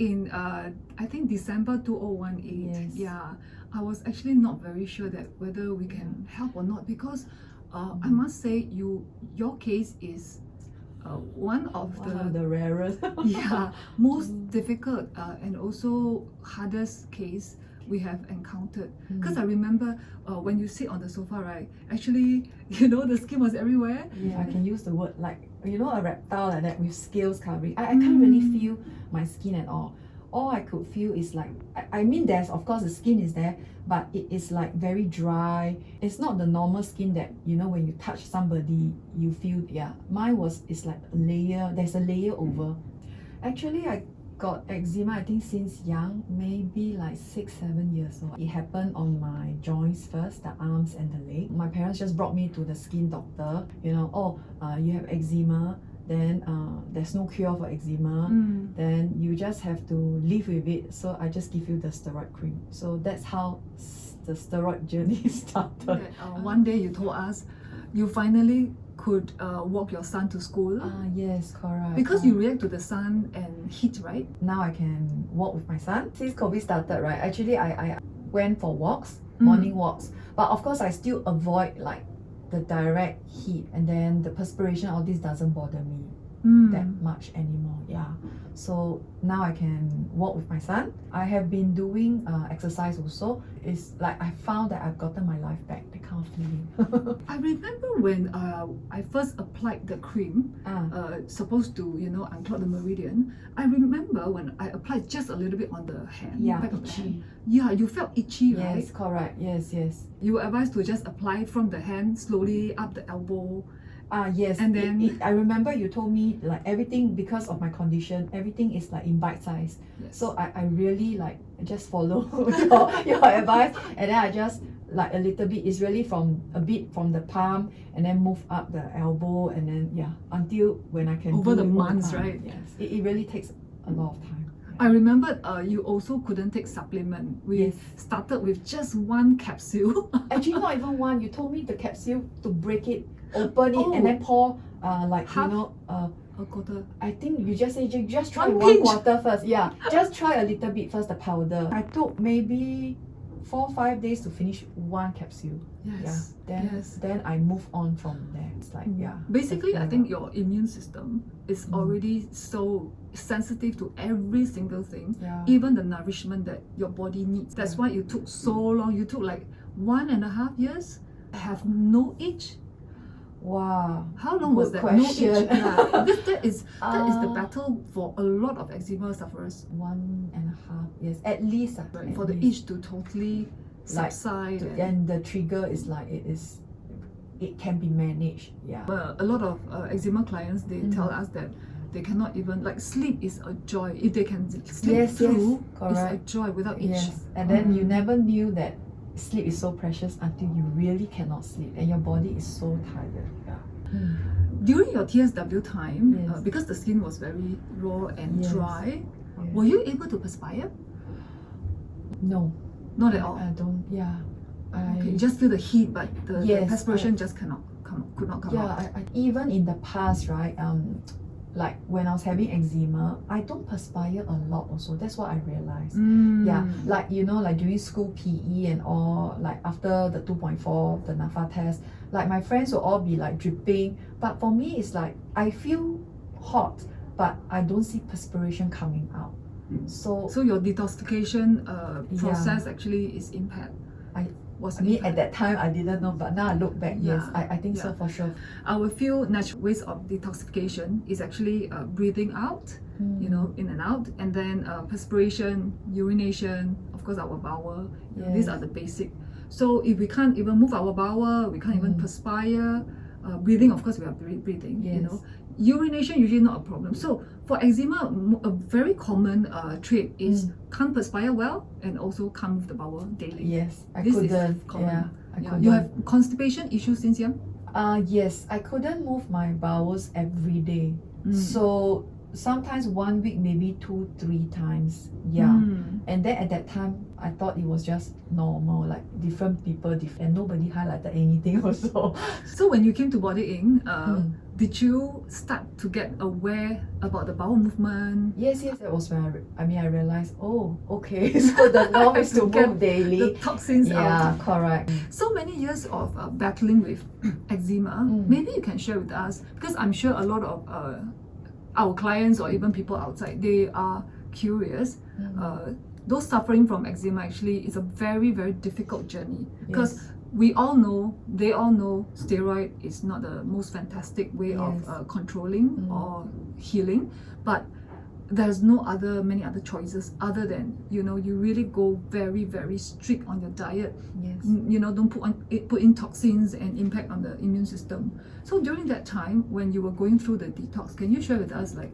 in I think December 2018. Yes. Yeah, I was actually not very sure that whether we can help or not, because I must say your case is one of the rarest. yeah, most difficult and also hardest case we have encountered. Because I remember when you sit on the sofa, right, actually, you know, the skin was everywhere. Yeah, I can use the word like, you know, a reptile like that with scales covering. I can't really feel my skin at all. All I could feel is like, I mean, there's, of course, the skin is there, but it is like very dry. It's not the normal skin that, you know, when you touch somebody, you feel, yeah. Mine it's like a layer, there's a layer over. Actually, I got eczema, I think, since young, maybe like 6-7 years old. It happened on my joints first, the arms and the leg. My parents just brought me to the skin doctor, you know, you have eczema, then there's no cure for eczema, then you just have to live with it, so I just give you the steroid cream. So that's how the steroid journey started. One day you told us you finally could walk your son to school. Yes, correct. Because you react to the sun and heat, right? Now I can walk with my son. Since COVID started, right, actually I went for walks, morning walks, but of course I still avoid like the direct heat, and then the perspiration, all this doesn't bother me that much anymore. Yeah, so now I can walk with my son. I have been doing exercise also. It's like I found that I've gotten my life back, that kind of feeling. I remember when I first applied the cream, supposed to, you know, unclog the meridian. I remember when I applied just a little bit on the hand, back of the hand. Yeah, you felt itchy, right? Yes, correct. Yes. You were advised to just apply from the hand slowly up the elbow. Yes, and then I remember you told me like everything, because of my condition, everything is like in bite size. Yes. So I really like just follow your advice, and then I just like a little bit. It's really from a bit from the palm, and then move up the elbow, and then until when I can over do the it months, time. right? Yes, it really takes a lot of time. I remember you also couldn't take supplement. We started with just one capsule. Actually, not even one. You told me the capsule to break it, open it, and then pour like half, you know a quarter. I think you just say just try One one pinch. quarter first. Yeah, just try a little bit first, the powder. I took maybe 4-5 days to finish one capsule. Yes. Yeah. Then I move on from there. It's like Basically, I think your immune system is already so sensitive to every single thing, even the nourishment that your body needs. That's why it took so long. You took like 1.5 years. Have no itch. Wow. How long was that? Question. No itch. Because that is the battle for a lot of eczema sufferers. 1.5 years at least. Right, for the itch to totally subside. And the trigger is like it can be managed. Yeah. A lot of eczema clients, they tell us that they cannot even, like, sleep is a joy. If they can sleep through, it's a joy without itch. Yes. And then you never knew that sleep is so precious until you really cannot sleep and your body is so tired. During your TSW time, because the skin was very raw and dry, were you able to perspire? No. Not at all? I don't, Okay, you just feel the heat, but the perspiration just could not come out. Even in the past, right, like when I was having eczema, I don't perspire a lot also. That's what I realized. Yeah, like, you know, like during school PE and all, like after the 2.4, the NAPHA test, like my friends will all be like dripping. But for me, it's like I feel hot, but I don't see perspiration coming out. So your detoxification process actually is impaired. At that time I didn't know, but now I look back, yes, I think so for sure. Our few natural ways of detoxification is actually breathing out, you know, in and out, and then perspiration, urination, of course our bowel. These are the basic. So if we can't even move our bowel, we can't even perspire, breathing, of course we are breathing, you know. Urination usually not a problem. So for eczema, a very common trait is can't perspire well and also can't move the bowel daily. Yes, this is common. You have constipation issues since young? Yes, I couldn't move my bowels every day. So sometimes 1 week maybe 2-3 times. Yeah. And then at that time I thought it was just normal, like different people, and nobody highlighted anything also. So when you came to Bodyinc, did you start to get aware about the bowel movement? Yes, that was when I realized, oh, okay, so the norm is to get move daily. the toxins out. Yeah, correct. So many years of battling with eczema, maybe you can share with us, because I'm sure a lot of our clients or even people outside, they are curious. Those suffering from eczema actually is a very, very difficult journey, because they all know steroid is not the most fantastic way of controlling or healing, but there's many other choices other than, you really go very, very strict on your diet. Don't put in toxins and impact on the immune system. So during that time when you were going through the detox, can you share with us, like,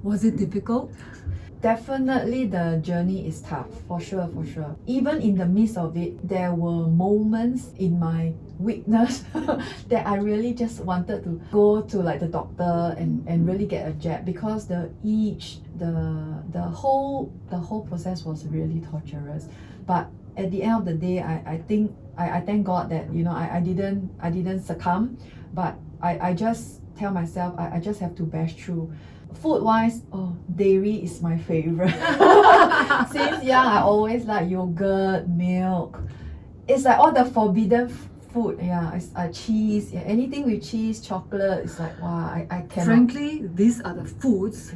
was it difficult? Definitely the journey is tough, for sure. Even in the midst of it, there were moments in my weakness that I really just wanted to go to like the doctor and really get a jab, because the whole process was really torturous. But at the end of the day, I think I thank God that I didn't succumb, but I just tell myself I just have to bash through. Food wise, dairy is my favorite. Since young, I always like yogurt, milk. It's like all the forbidden food. It's cheese. Anything with cheese, chocolate. It's like, wow, I cannot. Frankly, these are the foods.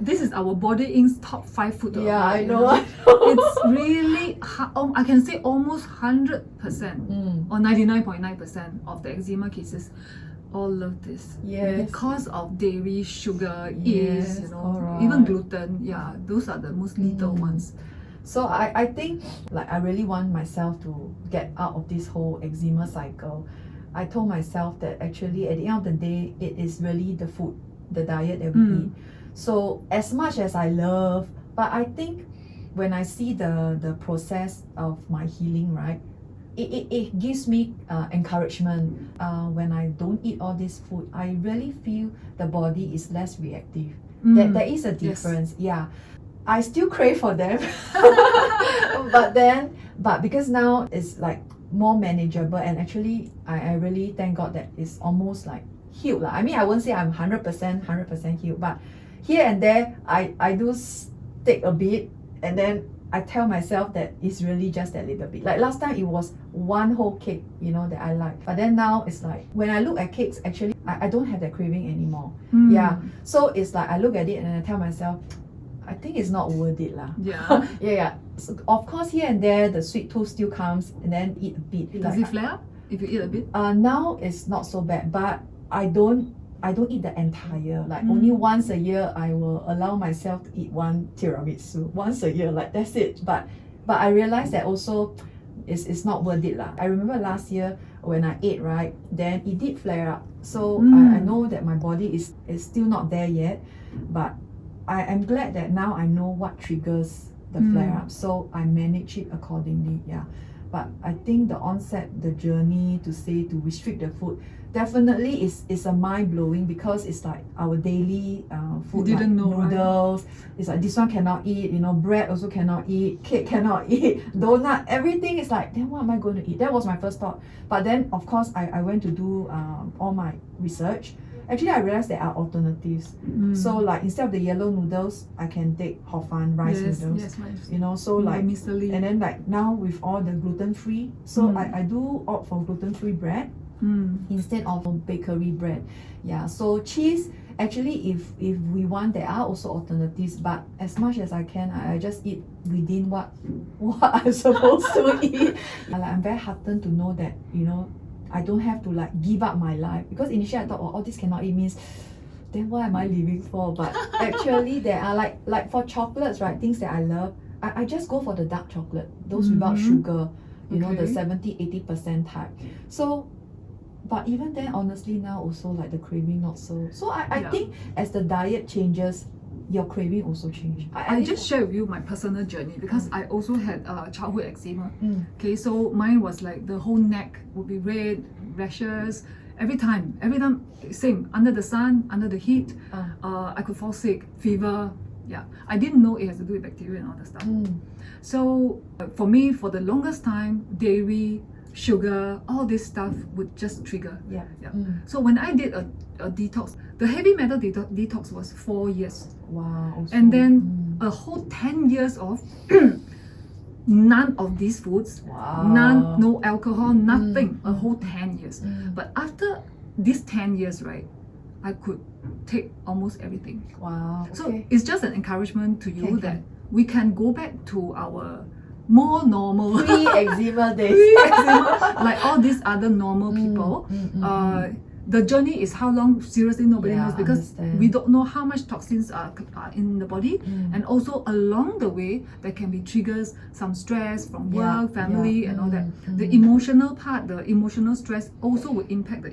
This is our Bodyinc's top 5 food. I know. It's really, I can say almost 100% or 99.9% of the eczema cases all love this. Because of dairy, sugar, yeast, even gluten. Those are the most lethal ones. So I think, like, I really want myself to get out of this whole eczema cycle. I told myself that actually at the end of the day, it is really the food, the diet that we eat. So as much as I love, but I think when I see the process of my healing, right, it gives me encouragement. When I don't eat all this food, I really feel the body is less reactive. There is a difference. I still crave for them, but because now it's like more manageable, and actually I really thank God that it's almost like healed. I mean, I won't say I'm 100% healed, but here and there I do take a bit, and then I tell myself that it's really just a little bit. Like last time it was one whole cake, that I like. But then now it's like, when I look at cakes, actually, I don't have that craving anymore. So it's like I look at it and I tell myself, I think it's not worth it lah. So of course, here and there, the sweet tooth still comes, and then eat a bit. Does it flare up if you eat a bit? Now it's not so bad, but I don't eat the entire, like only once a year I will allow myself to eat one tiramisu once a year, like that's it. But I realized that also it's not worth it lah. I remember last year when I ate, right, then it did flare up. So I know that my body is still not there yet, but I am glad that now I know what triggers the flare up, so I manage it accordingly. But I think the onset, the journey to restrict the food, definitely is a mind-blowing, because it's like our daily food, you didn't like know, noodles, right? It's like this one cannot eat, bread also cannot eat, cake cannot eat, donut, everything is like, then what am I going to eat? That was my first thought. But then of course I went to do all my research. Actually, I realized there are alternatives. So like instead of the yellow noodles, I can take hor fun rice noodles. So like, and then like now with all the gluten-free, so I do opt for gluten-free bread instead of bakery bread. So cheese, actually, if we want, there are also alternatives, but as much as I can, I just eat within what I'm supposed to eat. I'm very heartened to know that, I don't have to like give up my life, because initially I thought, all this cannot eat means, then what am I living for? But actually there are like for chocolates, right, things that I love, I just go for the dark chocolate, those without sugar, the 70-80% type. So, but even then, honestly, now also like the craving not so. So I think as the diet changes, your craving also change. I just share with you my personal journey, because I also had childhood eczema. Okay, so mine was like the whole neck would be red, rashes, every time, same, under the sun, under the heat, I could fall sick, fever. Yeah, I didn't know it has to do with bacteria and all that stuff. So for me, for the longest time, dairy, sugar, all this stuff would just trigger. So when I did a detox, the heavy metal detox was 4 years. Wow. And then a whole 10 years of none of these foods, none, no alcohol, nothing, a whole 10 years. But after these 10 years, right, I could take almost everything. Wow. So it's just an encouragement to you that we can go back to our more normal pre-eczema days. pre-eczema, like all these other normal people. The journey is how long, seriously nobody knows, because we don't know how much toxins are in the body, and also along the way there can be triggers, some stress from work, family and all that. The emotional part, the emotional stress also will impact the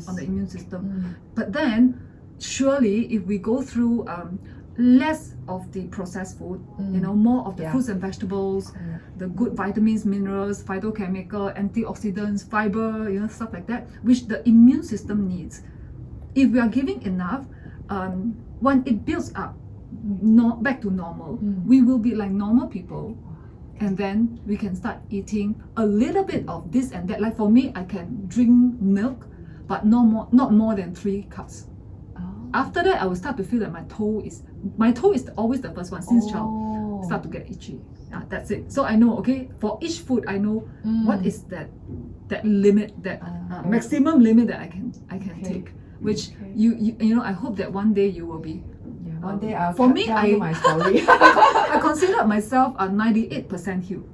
on the immune system. But then surely if we go through less of the processed food, you know, more of the fruits and vegetables, the good vitamins, minerals, phytochemical, antioxidants, fiber, you know, stuff like that, which the immune system needs. If we are giving enough, when it builds up back to normal, we will be like normal people, and then we can start eating a little bit of this and that. Like for me, I can drink milk, but not more than 3 cups. After that, I will start to feel that my toe is always the first one since child, start to get itchy. That's it. So I know, okay, for each food I know what is that limit, that maximum limit that I can take. Which you know, I hope that one day you will be. One day I'll for me, tell you my story. I consider myself a 98% healed.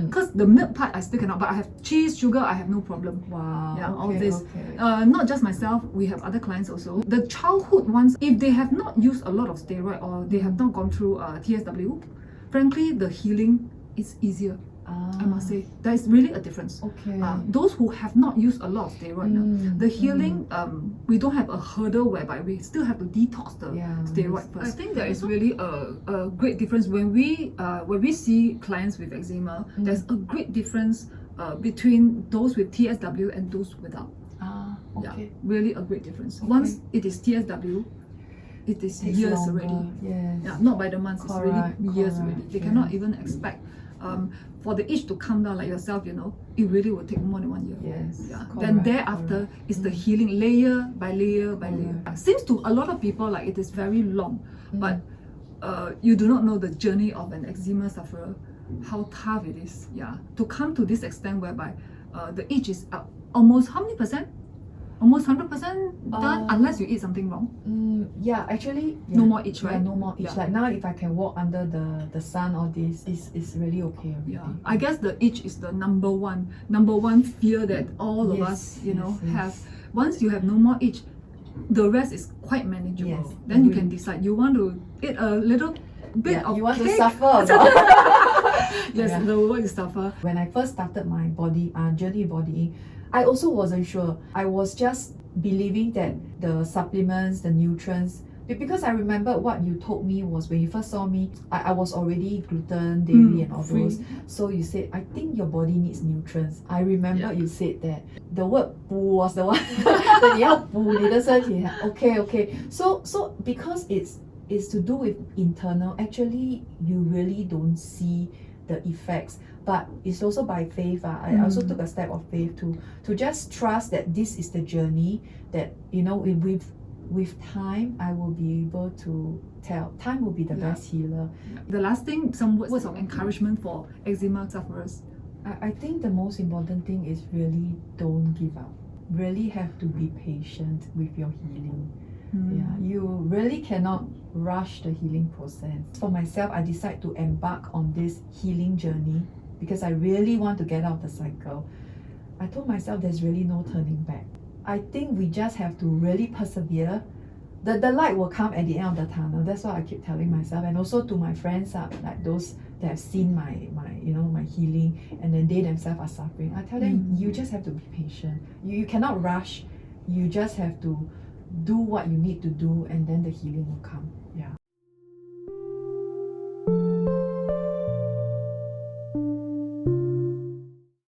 Because the milk part I still cannot, but I have cheese, sugar, I have no problem. Wow. All this. Not just myself, we have other clients also. The childhood ones, if they have not used a lot of steroid or they have not gone through TSW, frankly, the healing is easier. I must say, there is really a difference. Those who have not used a lot of steroid now, the healing, we don't have a hurdle whereby we still have to detox the steroid first. I think there is really a great difference when we see clients with eczema. There's a great difference between those with TSW and those without. Really a great difference. Once it is TSW, it is years already. Not by the months, it's really years already. They cannot even expect for the itch to come down like yourself, you know, it really will take more than 1 year. Then thereafter is the healing layer by layer by layer. Seems to a lot of people like it is very long, but you do not know the journey of an eczema sufferer, how tough it is. To come to this extent whereby the itch is almost how many percent? Almost 100% done, unless you eat something wrong. Actually, no more itch, right? No more itch. Like now, if I can walk under the sun, all this is really okay already. I guess the itch is the number one fear that all of us, you know, have. Once you have no more itch, the rest is quite manageable. Then you can decide you want to eat a little bit of you want cake. to suffer or not? The word is suffer. When I first started my journey Bodyinc, I also wasn't sure. I was just believing that the supplements, the nutrients, because I remember what you told me was when you first saw me, I was already gluten, dairy and all those. So you said, I think your body needs nutrients. I remember you said that. The word 补 was the one. 你要补你的身体. Okay. So because it's to do with internal, actually you really don't see the effects. But it's also by faith. I also took a step of faith to just trust that this is the journey, that, you know, with time I will be able to tell. Time will be the best healer. The last thing, some words of encouragement for eczema sufferers. I think the most important thing is really don't give up. Really have to be patient with your healing. You really cannot rush the healing process. For myself, I decided to embark on this healing journey because I really want to get out of the cycle. I told myself there's really no turning back. I think we just have to really persevere. The light will come at the end of the tunnel. That's what I keep telling myself, and also to my friends, like those that have seen my healing, and then they themselves are suffering. I tell them, you just have to be patient. You cannot rush. You just have to do what you need to do, and then the healing will come.